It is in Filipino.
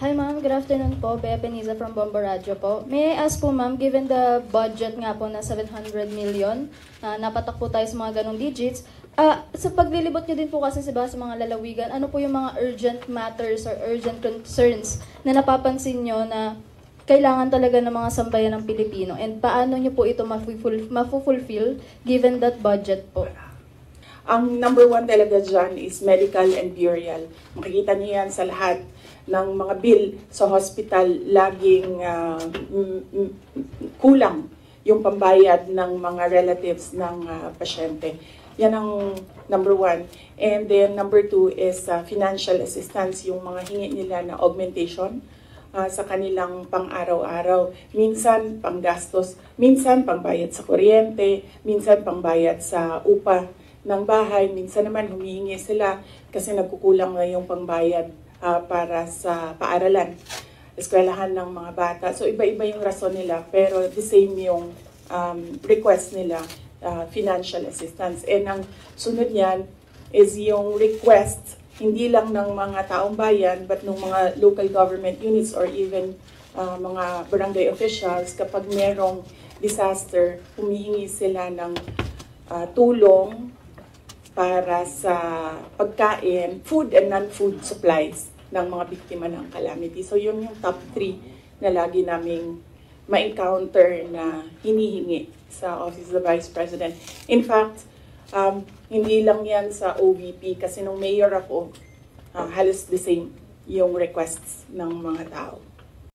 Hi ma'am, good afternoon po. Bea Peniza from Bombo Radio po. May I ask po ma'am, given the budget nga po na 700 million, napatak po tayo sa mga ganong digits, sa paglilibot nyo din po kasi sa mga lalawigan, ano po yung mga urgent matters or urgent concerns na napapansin nyo na kailangan talaga ng mga sambayan ng Pilipino? And paano nyo po ito mafulfill given that budget po? Ang number one talaga dyan is medical and burial. Makikita niyo yan sa lahat ng mga bill sa hospital, laging kulang yung pambayad ng mga relatives ng pasyente. Yan ang number one. And then number two is financial assistance, yung mga hingi nila na augmentation sa kanilang pang-araw-araw. Minsan panggastos, minsan pangbayad sa kuryente, minsan pangbayad sa upa ng bahay, minsan naman humihingi sila kasi nagkukulang na yung pangbayad para sa paaralan, eskwelahan ng mga bata. So iba-iba yung rason nila, pero the same yung request nila, financial assistance. And ang sunod niyan is yung request, hindi lang ng mga taong bayan, but ng mga local government units or even mga barangay officials. Kapag merong disaster, humihingi sila ng tulong para sa pagkain, food and non-food supplies ng mga biktima ng calamity. So yun yung top 3 na lagi naming ma-encounter na hinihingi sa Office of the Vice President. In fact, hindi lang yan sa OVP kasi nung mayor ako, halos the same yung requests ng mga tao.